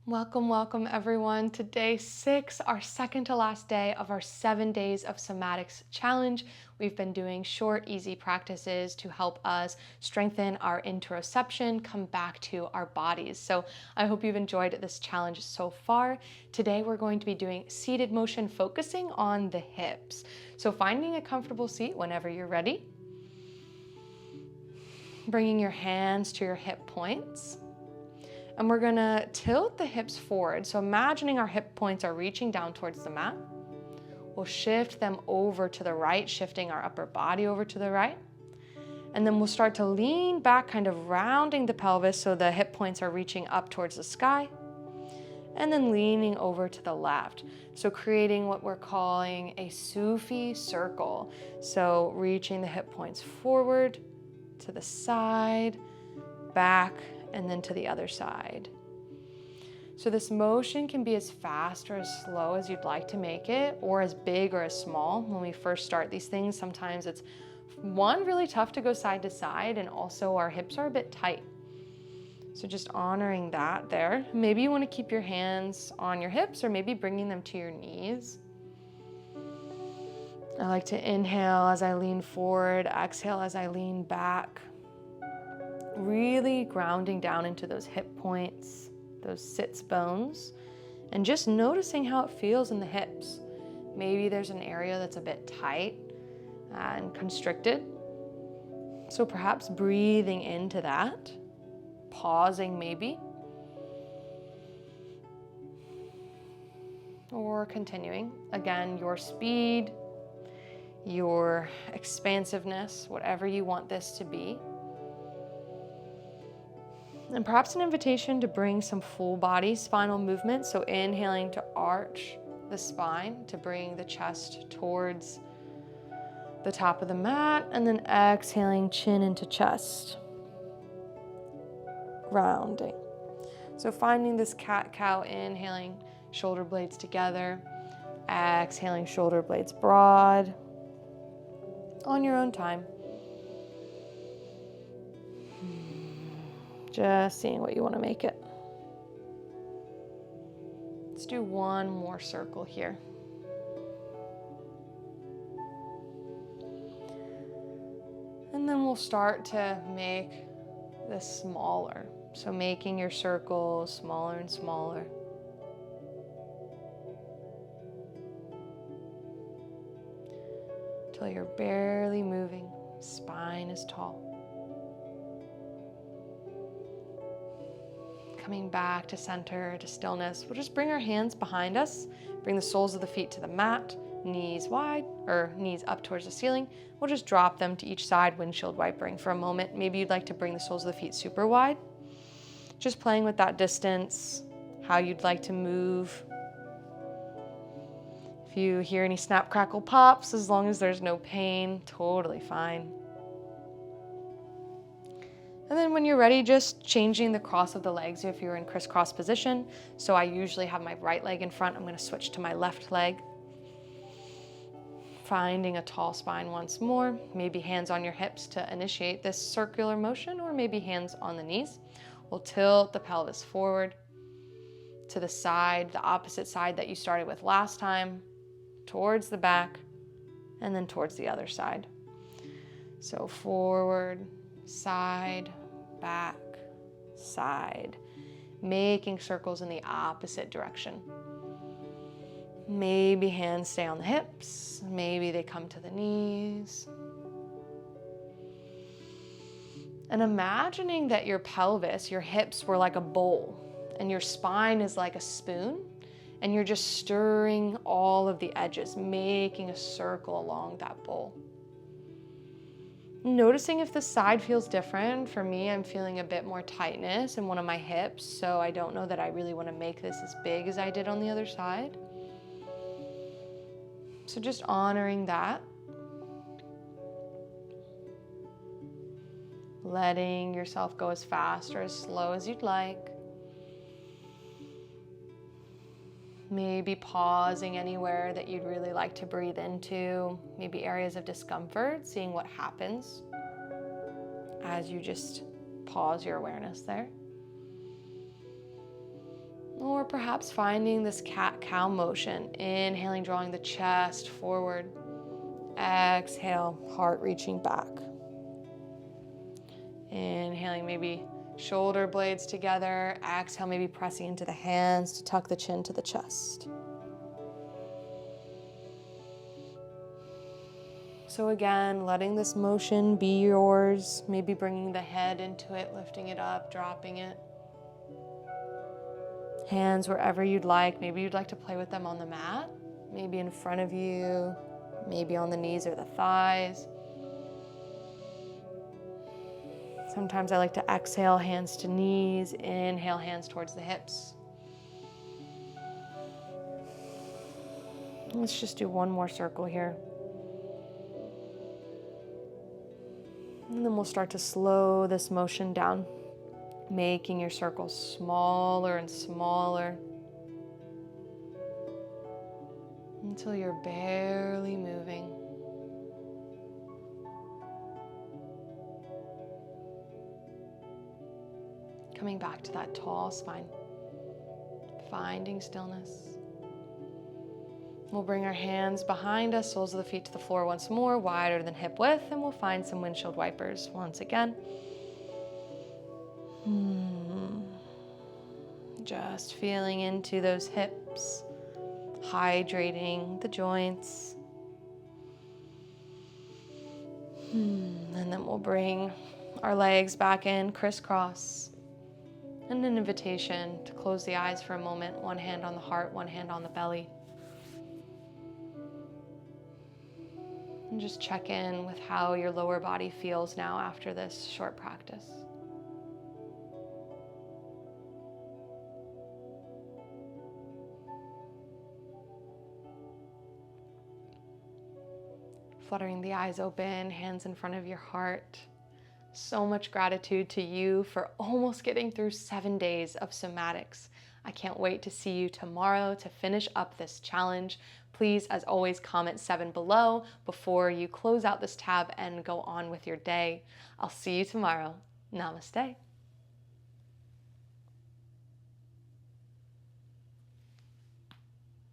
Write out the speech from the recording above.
Welcome, welcome everyone to day 6, our second to last day of our 7 days of Somatics challenge. We've been doing short, easy practices to help us strengthen our interoception, come back to our bodies. So I hope you've enjoyed this challenge so far. Today we're going to be doing seated motion, focusing on the hips. So finding a comfortable seat whenever you're ready. Bringing your hands to your hip points. And we're gonna tilt the hips forward. So imagining our hip points are reaching down towards the mat. We'll shift them over to the right, shifting our upper body over to the right. And then we'll start to lean back, kind of rounding the pelvis so the hip points are reaching up towards the sky. And then leaning over to the left. So creating what we're calling a Sufi circle. So reaching the hip points forward, to the side, back, and then to the other side. So this motion can be as fast or as slow as you'd like to make it, or as big or as small. When we first start these things, sometimes it's really tough to go side to side, and also our hips are a bit tight. So just honoring that there. Maybe you want to keep your hands on your hips, or maybe bringing them to your knees. I like to inhale as I lean forward, exhale as I lean back. Really grounding down into those hip points, those sits bones, and just noticing how it feels in the hips. Maybe there's an area that's a bit tight and constricted. So perhaps breathing into that, pausing maybe, or continuing. Again, your speed, your expansiveness, whatever you want this to be. And perhaps an invitation to bring some full body spinal movement. So inhaling to arch the spine, to bring the chest towards the top of the mat, and then exhaling chin into chest. Rounding. So finding this cat-cow, inhaling shoulder blades together, exhaling shoulder blades broad on your own time. Just seeing what you want to make it. Let's do one more circle here. And then we'll start to make this smaller. So making your circles smaller and smaller. Till you're barely moving, spine is tall. Coming back to center, to stillness. We'll just bring our hands behind us, bring the soles of the feet to the mat, knees wide, or knees up towards the ceiling. We'll just drop them to each side, windshield wipering for a moment. Maybe you'd like to bring the soles of the feet super wide. Just playing with that distance, how you'd like to move. If you hear any snap, crackle, pops, as long as there's no pain, totally fine. And then when you're ready, just changing the cross of the legs if you're in crisscross position. So I usually have my right leg in front. I'm going to switch to my left leg. Finding a tall spine once more. Maybe hands on your hips to initiate this circular motion, or maybe hands on the knees. We'll tilt the pelvis forward to the side, the opposite side that you started with last time, towards the back, and then towards the other side. So forward, side, back, side, making circles in the opposite direction. Maybe hands stay on the hips, maybe they come to the knees. And imagining that your pelvis, your hips were like a bowl, and your spine is like a spoon, and you're just stirring all of the edges, making a circle along that bowl. Noticing if the side feels different. For me, I'm feeling a bit more tightness in one of my hips, so I don't know that I really want to make this as big as I did on the other side. So just honoring that. Letting yourself go as fast or as slow as you'd like. Maybe pausing anywhere that you'd really like to breathe into, maybe areas of discomfort, seeing what happens as you just pause your awareness there. Or perhaps finding this cat-cow motion. Inhaling, drawing the chest forward. Exhale, heart reaching back. Inhaling, maybe shoulder blades together. Exhale, maybe pressing into the hands to tuck the chin to the chest. So again, letting this motion be yours, maybe bringing the head into it, lifting it up, dropping it. Hands wherever you'd like. Maybe you'd like to play with them on the mat, maybe in front of you, maybe on the knees or the thighs. Sometimes I like to exhale, hands to knees, inhale, hands towards the hips. Let's just do one more circle here. And then we'll start to slow this motion down, making your circles smaller and smaller until you're barely moving. Coming back to that tall spine, finding stillness. We'll bring our hands behind us, soles of the feet to the floor once more, wider than hip width, and we'll find some windshield wipers once again. Just feeling into those hips, hydrating the joints. And then we'll bring our legs back in, crisscross. And an invitation to close the eyes for a moment, one hand on the heart, one hand on the belly. And just check in with how your lower body feels now after this short practice. Fluttering the eyes open, hands in front of your heart. So much gratitude to you for almost getting through 7 days of somatics. I can't wait to see you tomorrow to finish up this challenge. Please, as always, comment 7 below before you close out this tab and go on with your day. I'll see you tomorrow. Namaste.